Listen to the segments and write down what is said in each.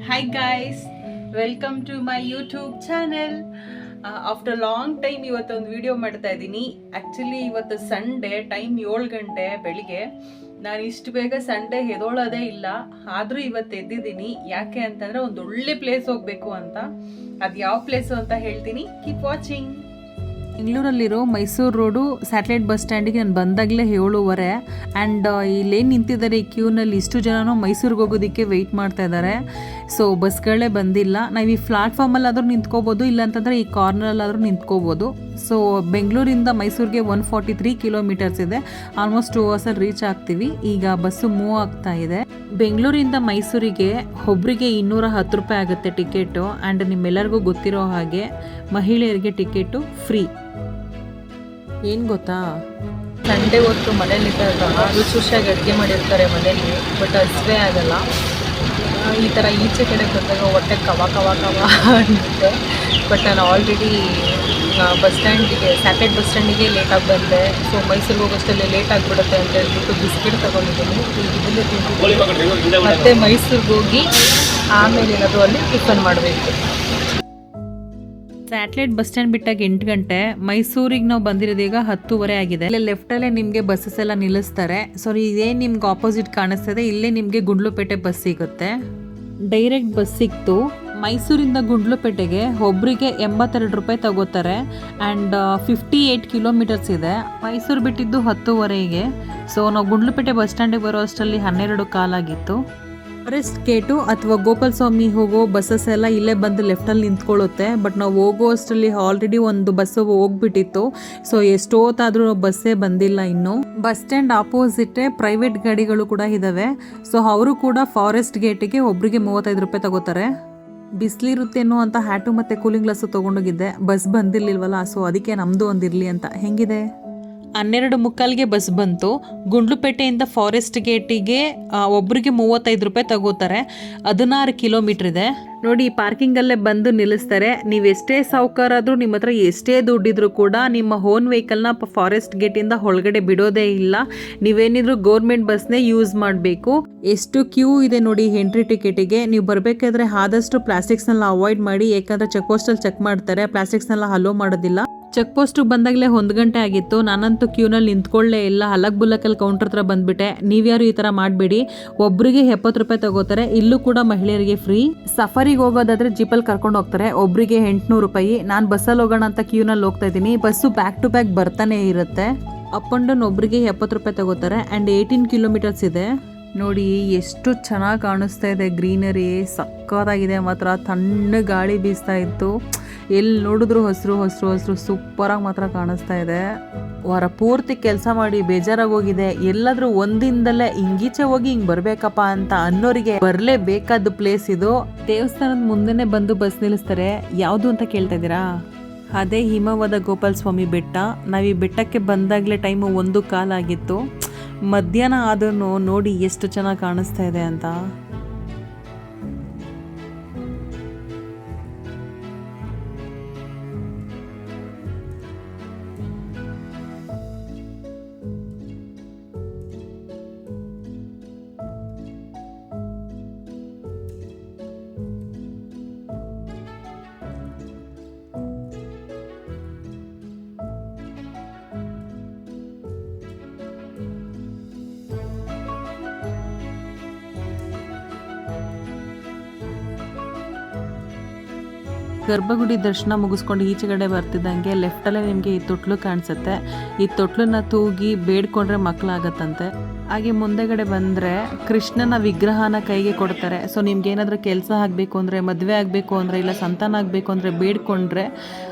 Hi guys, welcome to my YouTube channel. After long time ಇವತ್ತೊಂದು video ಮಾಡ್ತಾ ಇದ್ದೀನಿ. Actually ಇವತ್ತು ಸಂಡೇ, ಟೈಮ್ 7 ಗಂಟೆ ಬೆಳಿಗ್ಗೆ. ನಾನು ಇಷ್ಟು ಬೇಗ ಸಂಡೇ ಎದೋಳೋದೇ ಇಲ್ಲ, ಆದರೂ ಇವತ್ತು ಎದ್ದಿದ್ದೀನಿ. ಯಾಕೆ ಅಂತಂದರೆ ಒಂದು ಒಳ್ಳೆ ಪ್ಲೇಸ್ ಹೋಗಬೇಕು ಅಂತ. ಅದು ಯಾವ ಪ್ಲೇಸು ಅಂತ ಹೇಳ್ತೀನಿ, ಕೀಪ್ ವಾಚಿಂಗ್. ಬೆಂಗಳೂರಲ್ಲಿರೋ ಮೈಸೂರು ರೋಡು ಸ್ಯಾಟಲೈಟ್ ಬಸ್ ಸ್ಟ್ಯಾಂಡಿಗೆ ನಾನು ಬಂದಾಗಲೇ 7:15 ಆ್ಯಂಡ್ ಇಲ್ಲೇನು ನಿಂತಿದ್ದಾರೆ ಈ ಕ್ಯೂನಲ್ಲಿ ಇಷ್ಟು ಜನನೂ ಮೈಸೂರಿಗೆ ಹೋಗೋದಕ್ಕೆ ವೆಯ್ಟ್ ಮಾಡ್ತಾ ಇದ್ದಾರೆ. ಸೊ ಬಸ್ಗಳೇ ಬಂದಿಲ್ಲ. ನಾವು ಈ ಪ್ಲಾಟ್ಫಾರ್ಮಲ್ಲಾದರೂ ನಿಂತ್ಕೋಬೋದು, ಇಲ್ಲಾಂತಂದರೆ ಈ ಕಾರ್ನರಲ್ಲಾದರೂ ನಿಂತ್ಕೋಬೋದು. ಸೊ ಬೆಂಗಳೂರಿಂದ ಮೈಸೂರಿಗೆ 143 ಕಿಲೋಮೀಟರ್ಸ್ ಇದೆ. ಆಲ್ಮೋಸ್ಟ್ 2 ಅವರ್ಸಲ್ಲಿ ರೀಚ್ ಆಗ್ತೀವಿ. ಈಗ ಬಸ್ಸು ಮೂವ್ ಆಗ್ತಾ ಇದೆ. ಬೆಂಗಳೂರಿಂದ ಮೈಸೂರಿಗೆ ಒಬ್ಬರಿಗೆ 210 ರೂಪಾಯಿ ಆಗುತ್ತೆ ಟಿಕೆಟು. ಆ್ಯಂಡ್ ನಿಮ್ಮೆಲ್ಲರಿಗೂ ಗೊತ್ತಿರೋ ಹಾಗೆ ಮಹಿಳೆಯರಿಗೆ ಟಿಕೆಟು ಫ್ರೀ. ಏನು ಗೊತ್ತಾ, ಸಂಡೇ ಹೊತ್ತು ಮನೇಲಿದ್ದಾಗ ರುಚಿಯಾಗಿ ಅಡುಗೆ ಮಾಡಿರ್ತಾರೆ ಮನೇಲಿ, ಬಟ್ ಹಸಿವೆ ಆಗಲ್ಲ. ಈ ಥರ ಈಚೆ ಕಡೆ ಬಂದಾಗ ಹೊಟ್ಟೆ ಕವ ಅನ್ನುತ್ತೆ. ಬಟ್ ನಾನು ಆಲ್ರೆಡಿ ಬಸ್ ಸ್ಟ್ಯಾಂಡಿಗೆ, ಸ್ಯಾಟಲೈಟ್ ಬಸ್ ಸ್ಟ್ಯಾಂಡಿಗೆ ಲೇಟಾಗಿ ಬಂದೆ. ಸೊ ಮೈಸೂರಿಗೆ ಹೋಗೋಷ್ಟರಲ್ಲಿ ಲೇಟ್ ಆಗಿಬಿಡುತ್ತೆ ಅಂತ ಹೇಳ್ಬಿಟ್ಟು ಬಿಸ್ಕೆಟ್ ತೊಗೊಂಡಿದ್ದೀನಿ. ಇದನ್ನೇ ತಿಂತೀನಿ. ಮತ್ತು ಮೈಸೂರಿಗೆ ಹೋಗಿ ಆಮೇಲೆ ಏನಾದರೂ ಅಲ್ಲಿ ಟಿಫನ್ ಮಾಡಬೇಕು. ಸ್ಯಾಟಲೈಟ್ ಬಸ್ ಸ್ಟ್ಯಾಂಡ್ ಬಿಟ್ಟಾಗ 8 ಗಂಟೆ, ಮೈಸೂರಿಗೆ ನಾವು ಬಂದಿರೋದು ಈಗ 10:15 ಆಗಿದೆ. ಇಲ್ಲೇ ಲೆಫ್ಟಲ್ಲೇ ನಿಮಗೆ ಬಸ್ಸಸ್ ಎಲ್ಲ ನಿಲ್ಲಿಸ್ತಾರೆ. ಸೊ ಇದೇ ನಿಮ್ಗೆ ಆಪೋಸಿಟ್ ಕಾಣಿಸ್ತದೆ, ಇಲ್ಲೇ ನಿಮಗೆ ಗುಂಡ್ಲುಪೇಟೆ ಬಸ್ ಸಿಗುತ್ತೆ. ಡೈರೆಕ್ಟ್ ಬಸ್ ಸಿಕ್ತು. ಮೈಸೂರಿಂದ ಗುಂಡ್ಲುಪೇಟೆಗೆ ಒಬ್ಬರಿಗೆ 82 ರೂಪಾಯಿ ತಗೋತಾರೆ. ಆ್ಯಂಡ್ 58 ಕಿಲೋಮೀಟರ್ಸ್ ಇದೆ. ಮೈಸೂರು ಬಿಟ್ಟಿದ್ದು 10:15ಗೆ. ಸೊ ನಾವು ಗುಂಡ್ಲುಪೇಟೆ ಬಸ್ ಸ್ಟ್ಯಾಂಡಿಗೆ ಬರೋ ಅಷ್ಟರಲ್ಲಿ 12:15 ಆಗಿತ್ತು. ಫಾರೆಸ್ಟ್ ಗೇಟು ಅಥವಾ ಗೋಪಾಲ ಸ್ವಾಮಿ ಹೋಗೋ ಬಸ್ಸಸ್ ಎಲ್ಲ ಇಲ್ಲೇ ಬಂದು ಲೆಫ್ಟಲ್ಲಿ ನಿಂತ್ಕೊಳ್ಳುತ್ತೆ. ಬಟ್ ನಾವು ಹೋಗೋ ಅಷ್ಟರಲ್ಲಿ ಆಲ್ರೆಡಿ ಒಂದು ಬಸ್ಸು ಹೋಗ್ಬಿಟ್ಟಿತ್ತು. ಸೊ ಎಷ್ಟೊತ್ತಾದರೂ ಬಸ್ಸೇ ಬಂದಿಲ್ಲ ಇನ್ನು. ಬಸ್ ಸ್ಟ್ಯಾಂಡ್ ಆಪೋಸಿಟೇ ಪ್ರೈವೇಟ್ ಗಾಡಿಗಳು ಕೂಡ ಇದ್ದಾವೆ. ಸೊ ಅವರು ಕೂಡ ಫಾರೆಸ್ಟ್ ಗೇಟಿಗೆ ಒಬ್ಬರಿಗೆ 35 ರೂಪಾಯಿ ತಗೋತಾರೆ. ಬಿಸಿಲಿರುತ್ತೇನೋ ಅಂತ ಹ್ಯಾಟು ಮತ್ತು ಕೂಲಿಂಗ್ ಗ್ಲಾಸು ತೊಗೊಂಡೋಗಿದ್ದೆ. ಬಸ್ ಬಂದಿರಲಿಲ್ವಲ್ಲ, ಸೊ ಅದಕ್ಕೆ ನಮ್ಮದು ಒಂದಿರಲಿ ಅಂತ. ಹೆಂಗಿದೆ? 12:45ಗೆ ಬಸ್ ಬಂತು. ಗುಂಡ್ಲುಪೇಟೆಯಿಂದ ಫಾರೆಸ್ಟ್ ಗೇಟಿಗೆ ಒಬ್ಬರಿಗೆ 35 ರೂಪಾಯಿ ತಗೋತಾರೆ. 16 ಕಿಲೋಮೀಟ್ರ್ ಇದೆ. ನೋಡಿ, ಪಾರ್ಕಿಂಗಲ್ಲೇ ಬಂದು ನಿಲ್ಲಿಸ್ತಾರೆ. ನೀವೆಷ್ಟೇ ಸಾವುಕಾರಾದರೂ, ನಿಮ್ಮ ಹತ್ರ ಎಷ್ಟೇ ದುಡ್ಡಿದ್ರು ಕೂಡ ನಿಮ್ಮ ಓನ್ ವೆಹಿಕಲ್ನ ಫಾರೆಸ್ಟ್ ಗೇಟಿಂದ ಒಳಗಡೆ ಬಿಡೋದೇ ಇಲ್ಲ. ನೀವೇನಿದ್ರು ಗೌರ್ಮೆಂಟ್ ಬಸ್ನೇ ಯೂಸ್ ಮಾಡಬೇಕು. ಎಷ್ಟು ಕ್ಯೂ ಇದೆ ನೋಡಿ ಎಂಟ್ರಿ ಟಿಕೆಟಿಗೆ. ನೀವು ಬರಬೇಕಾದ್ರೆ ಆದಷ್ಟು ಪ್ಲಾಸ್ಟಿಕ್ಸ್ನೆಲ್ಲ ಅವಾಯ್ಡ್ ಮಾಡಿ, ಯಾಕಂದರೆ ಚೆಕ್ ಪೋಸ್ಟಲ್ಲಿ ಚೆಕ್ ಮಾಡ್ತಾರೆ. ಪ್ಲಾಸ್ಟಿಕ್ಸ್ನೆಲ್ಲ ಅಲೋ ಮಾಡೋದಿಲ್ಲ. ಚೆಕ್ ಪೋಸ್ಟಿಗೆ ಬಂದಾಗಲೇ 1 ಗಂಟೆ ಆಗಿತ್ತು. ನಾನಂತೂ ಕ್ಯೂನಲ್ಲಿ ನಿಂತ್ಕೊಳ್ಳೇ ಇಲ್ಲ, ಹಲಕ್ ಬುಲ್ಲಕಲ್ಲಿ ಕೌಂಟರ್ ಹತ್ರ ಬಂದುಬಿಟ್ಟೆ. ನೀವ್ಯಾರು ಈ ಥರ ಮಾಡಬೇಡಿ. ಒಬ್ಬರಿಗೆ 70 ರೂಪಾಯಿ ತಗೋತಾರೆ. ಇಲ್ಲೂ ಕೂಡ ಮಹಿಳೆಯರಿಗೆ ಫ್ರೀ. ಸಫರಿಗೆ ಹೋಗೋದಾದರೆ ಜೀಪಲ್ಲಿ ಕರ್ಕೊಂಡು ಹೋಗ್ತಾರೆ. ಒಬ್ಬರಿಗೆ 800 ರೂಪಾಯಿ. ನಾನು ಬಸ್ಸಲ್ಲಿ ಹೋಗೋಣ ಅಂತ ಕ್ಯೂನಲ್ಲಿ ಹೋಗ್ತಾ ಇದ್ದೀನಿ. ಬಸ್ಸು ಬ್ಯಾಕ್ ಟು ಬ್ಯಾಕ್ ಬರ್ತಾನೆ ಇರುತ್ತೆ. ಅಪ್ ಆ್ಯಂಡ್ ಡೌನ್ ಒಬ್ಬರಿಗೆ 70 ರೂಪಾಯಿ ತಗೋತಾರೆ. ಆ್ಯಂಡ್ 18 ಕಿಲೋಮೀಟರ್ಸ್ ಇದೆ. ನೋಡಿ ಎಷ್ಟು ಚೆನ್ನಾಗಿ ಕಾಣಿಸ್ತಾ ಇದೆ. ಗ್ರೀನರಿ ಸಕ್ಕತ್ತಾಗಿದೆ ಮಾತ್ರ. ತಣ್ಣ ಗಾಳಿ ಬೀಸ್ತಾ ಇತ್ತು. ಎಲ್ಲಿ ನೋಡಿದ್ರು ಹಸಿರು ಸೂಪರಾಗಿ ಮಾತ್ರ ಕಾಣಿಸ್ತಾ ಇದೆ. ವಾರ ಪೂರ್ತಿ ಕೆಲಸ ಮಾಡಿ ಬೇಜಾರಾಗಿ ಹೋಗಿದೆ. ಎಲ್ಲಾದರೂ ಒಂದಿಂದಲೇ ಹಿಂಗೀಚೆ ಹೋಗಿ ಹಿಂಗೆ ಬರಬೇಕಪ್ಪ ಅಂತ ಅನ್ನೋರಿಗೆ ಬರಲೇಬೇಕಾದ ಪ್ಲೇಸ್ ಇದು. ದೇವಸ್ಥಾನದ ಮುಂದೆನೇ ಬಂದು ಬಸ್ ನಿಲ್ಲಿಸ್ತಾರೆ. ಯಾವುದು ಅಂತ ಕೇಳ್ತಾ ಇದ್ದೀರಾ? ಅದೇ ಹಿಮವಾದ ಗೋಪಾಲ ಸ್ವಾಮಿ ಬೆಟ್ಟ. ನಾವು ಈ ಬೆಟ್ಟಕ್ಕೆ ಬಂದಾಗಲೇ ಟೈಮು 1:15 ಆಗಿತ್ತು. ಮಧ್ಯಾಹ್ನ ಆದ್ರೂ ನೋಡಿ ಎಷ್ಟು ಚೆನ್ನಾಗಿ ಕಾಣಿಸ್ತಾ ಇದೆ ಅಂತ. ಗರ್ಭಗುಡಿ ದರ್ಶನ ಮುಗಿಸ್ಕೊಂಡು ಈಚೆಗಡೆ ಬರ್ತಿದ್ದಂಗೆ ಲೆಫ್ಟಲ್ಲೇ ನಿಮಗೆ ಈ ತೊಟ್ಲು ಕಾಣಿಸುತ್ತೆ. ಈ ತೊಟ್ಲನ್ನ ತೂಗಿ ಬೇಡ್ಕೊಂಡ್ರೆ ಮಕ್ಕಳಾಗತ್ತಂತೆ. ಹಾಗೆ ಮುಂದೆಗಡೆ ಬಂದರೆ ಕೃಷ್ಣನ ವಿಗ್ರಹನ ಕೈಗೆ ಕೊಡ್ತಾರೆ. ಸೊ ನಿಮ್ಗೆ ಏನಾದರೂ ಕೆಲಸ ಆಗಬೇಕು ಅಂದರೆ, ಮದುವೆ ಆಗಬೇಕು ಅಂದರೆ, ಇಲ್ಲ ಸಂತಾನ ಆಗಬೇಕು ಅಂದರೆ ಬೇಡ್ಕೊಂಡ್ರೆ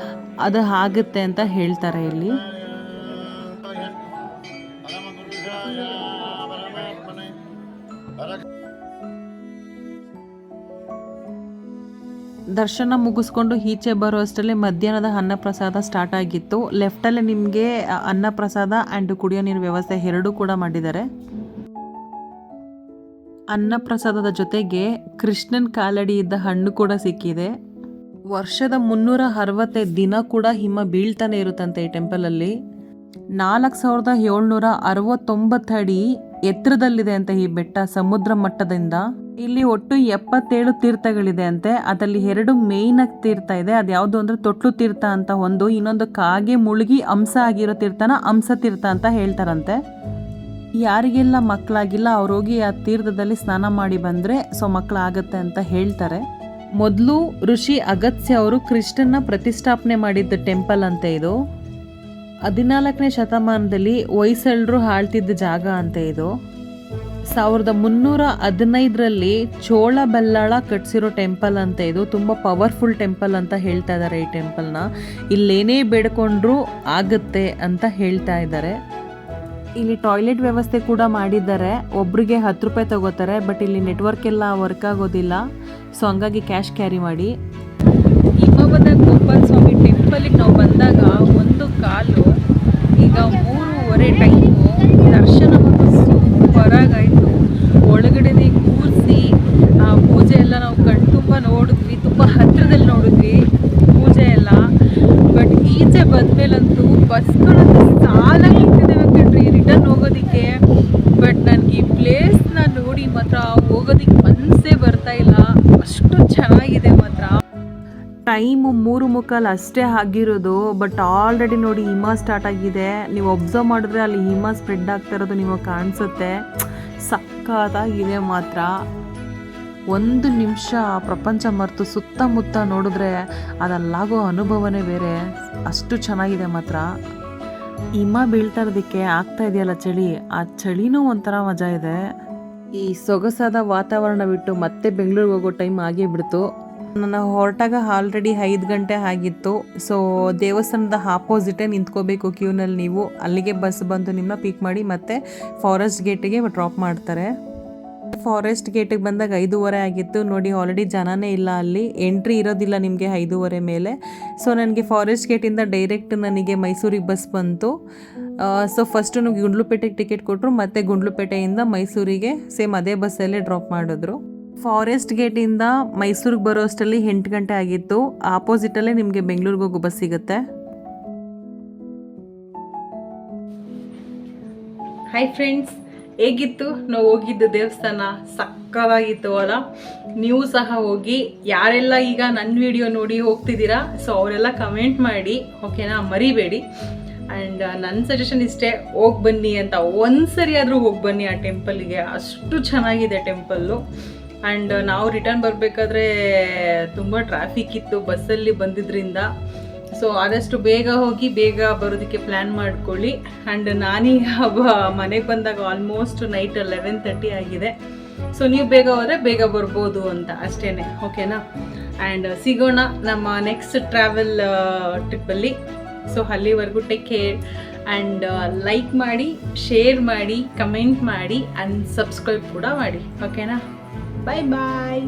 ಅದು ಆಗುತ್ತೆ ಅಂತ ಹೇಳ್ತಾರೆ ಇಲ್ಲಿ. ದರ್ಶನ ಮುಗಿಸ್ಕೊಂಡು ಈಚೆ ಬರೋ ಅಷ್ಟರಲ್ಲಿ ಮಧ್ಯಾಹ್ನದ ಅನ್ನಪ್ರಸಾದ ಸ್ಟಾರ್ಟ್ ಆಗಿತ್ತು. ಲೆಫ್ಟಲ್ಲೇ ನಿಮಗೆ ಅನ್ನಪ್ರಸಾದ ಆ್ಯಂಡ್ ಕುಡಿಯೋ ನೀರು ವ್ಯವಸ್ಥೆ ಎರಡೂ ಕೂಡ ಮಾಡಿದ್ದಾರೆ. ಅನ್ನಪ್ರಸಾದದ ಜೊತೆಗೆ ಕೃಷ್ಣನ್ ಕಾಲಡಿ ಇದ್ದ ಹಣ್ಣು ಕೂಡ ಸಿಕ್ಕಿದೆ. ವರ್ಷದ 365 ದಿನ ಕೂಡ ಹಿಮ ಬೀಳ್ತಾನೆ ಇರುತ್ತಂತೆ ಈ ಟೆಂಪಲಲ್ಲಿ. 4769 ಅಡಿ ಎತ್ತರದಲ್ಲಿದೆ ಅಂತ ಈ ಬೆಟ್ಟ ಸಮುದ್ರ ಮಟ್ಟದಿಂದ. ಇಲ್ಲಿ ಒಟ್ಟು 77 ತೀರ್ಥಗಳಿದೆ ಅಂತೆ. ಅದರಲ್ಲಿ 2 ಮೇಯ್ನ್ ಆಗಿ ತೀರ್ಥ ಇದೆ. ಅದ್ಯಾವುದು ಅಂದ್ರೆ ತೊಟ್ಲು ತೀರ್ಥ ಅಂತ ಒಂದು, ಇನ್ನೊಂದು ಕಾಗೆ ಮುಳುಗಿ ಅಂಶ ಆಗಿರೋ ತೀರ್ಥನ ಅಂಶ ತೀರ್ಥ ಅಂತ ಹೇಳ್ತಾರಂತೆ. ಯಾರಿಗೆಲ್ಲ ಮಕ್ಕಳಾಗಿಲ್ಲ ಅವ್ರು ಹೋಗಿ ಆ ತೀರ್ಥದಲ್ಲಿ ಸ್ನಾನ ಮಾಡಿ ಬಂದರೆ ಸೊ ಮಕ್ಕಳಾಗತ್ತೆ ಅಂತ ಹೇಳ್ತಾರೆ. ಮೊದಲು ಋಷಿ ಅಗತ್ಯ ಅವರು ಕೃಷ್ಣನ ಪ್ರತಿಷ್ಠಾಪನೆ ಮಾಡಿದ್ದ ಟೆಂಪಲ್ ಅಂತೆ ಇದು. 14ನೇ ಶತಮಾನದಲ್ಲಿ ಹೊಯ್ಸಳರು ಆಳ್ತಿದ್ದ ಜಾಗ ಅಂತೆ ಇದು. 1315ರಲ್ಲಿ ಚೋಳ ಬಲ್ಲಾಳ ಕಟ್ಸಿರೋ ಟೆಂಪಲ್ ಅಂತ ಇದು. ತುಂಬ ಪವರ್ಫುಲ್ ಟೆಂಪಲ್ ಅಂತ ಹೇಳ್ತಾ ಇದ್ದಾರೆ ಈ ಟೆಂಪಲ್ನ. ಇಲ್ಲೇನೇ ಬೇಡ್ಕೊಂಡ್ರೂ ಆಗುತ್ತೆ ಅಂತ ಹೇಳ್ತಾ ಇದ್ದಾರೆ. ಇಲ್ಲಿ ಟಾಯ್ಲೆಟ್ ವ್ಯವಸ್ಥೆ ಕೂಡ ಮಾಡಿದ್ದಾರೆ. ಒಬ್ರಿಗೆ 10 ರೂಪಾಯಿ ತಗೋತಾರೆ. ಬಟ್ ಇಲ್ಲಿ ನೆಟ್ವರ್ಕ್ ಎಲ್ಲ ವರ್ಕ್ ಆಗೋದಿಲ್ಲ, ಸೊ ಹಂಗಾಗಿ ಕ್ಯಾಶ್ ಕ್ಯಾರಿ ಮಾಡಿ. ಹಿಮವದ ಗೋಪಾಲ ಸ್ವಾಮಿ ಟೆಂಪಲಿಗೆ ನಾವು ಬಂದಾಗ ಒಂದು ಕಾಲು, ಈಗ 3:30 ಟೈಮು. ದರ್ಶನ ಮತ್ತು ಸೂಪರಾಗಾಯಿತು. ಒಳಗಡೆ ಕೂರಿಸಿ ಆ ಪೂಜೆ ಎಲ್ಲ ನಾವು ಕಣ್ತುಂಬ ನೋಡಿದ್ವಿ, ತುಂಬ ಹತ್ತಿರದಲ್ಲಿ ನೋಡಿದ್ವಿ ಪೂಜೆ ಎಲ್ಲ. ಬಟ್ ಈಚೆ ಬಂದಮೇಲಂತೂ ಬಸ್ಗಳಂತೂ ಸಾಲಾಗಿ ನಿಂತಿದ್ದೇವೆ ಕಣ್ರಿ ರಿಟರ್ನ್ ಹೋಗೋದಕ್ಕೆ. ಬಟ್ ನನಗೆ ಈ ಪ್ಲೇಸ್ನ ನೋಡಿ ಮಾತ್ರ ಹೋಗೋದಕ್ಕೆ ಮನಸ್ಸೇ ಬರ್ತಾ ಇಲ್ಲ, ಅಷ್ಟು ಚೆನ್ನಾಗಿದೆ ಮಾತ್ರ. ಟೈಮು 3:45 ಅಷ್ಟೇ ಆಗಿರೋದು. ಬಟ್ ಆಲ್ರೆಡಿ ನೋಡಿ ಹಿಮ ಸ್ಟಾರ್ಟ್ ಆಗಿದೆ. ನೀವು ಒಬ್ಸರ್ವ್ ಮಾಡಿದ್ರೆ ಅಲ್ಲಿ ಹಿಮ ಸ್ಪ್ರೆಡ್ ಆಗ್ತಾ ಇರೋದು ನಿಮಗೆ ಕಾಣಿಸುತ್ತೆ. ಸಕ್ಕತ್ತಾಗಿದೆ ಮಾತ್ರ. 1 ನಿಮಿಷ ಪ್ರಪಂಚ ಮರೆತು ಸುತ್ತಮುತ್ತ ನೋಡಿದ್ರೆ ಅದಲ್ಲಾಗೋ ಅನುಭವನೇ ಬೇರೆ, ಅಷ್ಟು ಚೆನ್ನಾಗಿದೆ ಮಾತ್ರ. ಹಿಮ ಬೀಳ್ತಾ ಇರೋದಕ್ಕೆ ಆಗ್ತಾ ಇದೆಯಲ್ಲ ಚಳಿ, ಆ ಚಳಿನೂ ಒಂಥರ ಮಜಾ ಇದೆ. ಈ ಸೊಗಸಾದ ವಾತಾವರಣ ಬಿಟ್ಟು ಮತ್ತೆ ಬೆಂಗಳೂರಿಗೆ ಹೋಗೋ ಟೈಮ್ ಆಗೇ ಬಿಡ್ತು. ನಾನು ಹೊರಟಾಗ ಆಲ್ರೆಡಿ 5 ಗಂಟೆ ಆಗಿತ್ತು. ಸೊ ದೇವಸ್ಥಾನದ ಆಪೋಸಿಟೇ ನಿಂತ್ಕೋಬೇಕು ಕ್ಯೂನಲ್ಲಿ ನೀವು. ಅಲ್ಲಿಗೆ ಬಸ್ ಬಂದು ನಿಮ್ಮನ್ನ ಪಿಕ್ ಮಾಡಿ ಮತ್ತೆ ಫಾರೆಸ್ಟ್ ಗೇಟಿಗೆ ಡ್ರಾಪ್ ಮಾಡ್ತಾರೆ. ಫಾರೆಸ್ಟ್ ಗೇಟಿಗೆ ಬಂದಾಗ 5:30 ಆಗಿತ್ತು. ನೋಡಿ ಆಲ್ರೆಡಿ ಜನನೇ ಇಲ್ಲ, ಅಲ್ಲಿ ಎಂಟ್ರಿ ಇರೋದಿಲ್ಲ ನಿಮಗೆ 5:30 ಮೇಲೆ. ಸೊ ನನಗೆ ಫಾರೆಸ್ಟ್ ಗೇಟಿಂದ ಡೈರೆಕ್ಟ್ ನನಗೆ ಮೈಸೂರಿಗೆ ಬಸ್ ಬಂತು. ಸೊ ಫಸ್ಟು ನನಗೆ ಗುಂಡ್ಲುಪೇಟೆಗೆ ಟಿಕೆಟ್ ಕೊಟ್ಟರು, ಮತ್ತು ಗುಂಡ್ಲುಪೇಟೆಯಿಂದ ಮೈಸೂರಿಗೆ ಸೇಮ್ ಅದೇ ಬಸ್ಸಲ್ಲೇ ಡ್ರಾಪ್ ಮಾಡಿದ್ರು. ಫಾರೆಸ್ಟ್ ಗೇಟಿಂದ ಮೈಸೂರಿಗೆ ಬರೋ ಅಷ್ಟರಲ್ಲಿ 8 ಗಂಟೆ ಆಗಿತ್ತು. ಆಪೋಸಿಟಲ್ಲೇ ನಿಮಗೆ ಬೆಂಗಳೂರಿಗೆ ಹೋಗೋ ಬಸ್ ಸಿಗುತ್ತೆ. ಹಾಯ್ ಫ್ರೆಂಡ್ಸ್, ಹೇಗಿತ್ತು ನಾವು ಹೋಗಿದ್ದು ದೇವಸ್ಥಾನ? ಸಕ್ಕತ್ತಾಗಿತ್ತು ಅಲ್ಲ? ನೀವು ಸಹ ಹೋಗಿ. ಯಾರೆಲ್ಲ ಈಗ ನನ್ನ ವಿಡಿಯೋ ನೋಡಿ ಹೋಗ್ತಿದ್ದೀರಾ ಸೊ ಅವರೆಲ್ಲ ಕಮೆಂಟ್ ಮಾಡಿ, ಓಕೆನಾ? ಮರಿಬೇಡಿ. ಆ್ಯಂಡ್ ನನ್ನ ಸಜೆಷನ್ ಇಷ್ಟೇ, ಹೋಗಿ ಬನ್ನಿ ಅಂತ. ಒಂದ್ಸರಿ ಆದರೂ ಹೋಗಿ ಬನ್ನಿ ಆ ಟೆಂಪಲ್ಗೆ, ಅಷ್ಟು ಚೆನ್ನಾಗಿದೆ ಟೆಂಪಲ್ಲು. ಆ್ಯಂಡ್ ನಾವು ರಿಟರ್ನ್ ಬರಬೇಕಾದ್ರೆ ತುಂಬ ಟ್ರಾಫಿಕ್ ಇತ್ತು ಬಸ್ಸಲ್ಲಿ ಬಂದಿದ್ದರಿಂದ. ಸೊ ಆದಷ್ಟು ಬೇಗ ಹೋಗಿ ಬೇಗ ಬರೋದಕ್ಕೆ ಪ್ಲ್ಯಾನ್ ಮಾಡ್ಕೊಳ್ಳಿ. ಆ್ಯಂಡ್ ನಾನೀಗ ಮನೆಗೆ ಬಂದಾಗ ಆಲ್ಮೋಸ್ಟ್ ನೈಟ್ 11:30 ಆಗಿದೆ. ಸೊ ನೀವು ಬೇಗ ಹೋದರೆ ಬೇಗ ಬರ್ಬೋದು ಅಂತ ಅಷ್ಟೇ, ಓಕೆನಾ? ಆ್ಯಂಡ್ ಸಿಗೋಣ ನಮ್ಮ ನೆಕ್ಸ್ಟ್ ಟ್ರಾವೆಲ್ ಟ್ರಿಪ್ಪಲ್ಲಿ. ಸೊ ಅಲ್ಲಿವರೆಗೂ ಟೇಕ್ ಕೇರ್ ಆ್ಯಂಡ್ ಲೈಕ್ ಮಾಡಿ, ಶೇರ್ ಮಾಡಿ, ಕಮೆಂಟ್ ಮಾಡಿ ಆ್ಯಂಡ್ ಸಬ್ಸ್ಕ್ರೈಬ್ ಕೂಡ ಮಾಡಿ, ಓಕೆನಾ? ಬಾಯ್ ಬಾಯ್.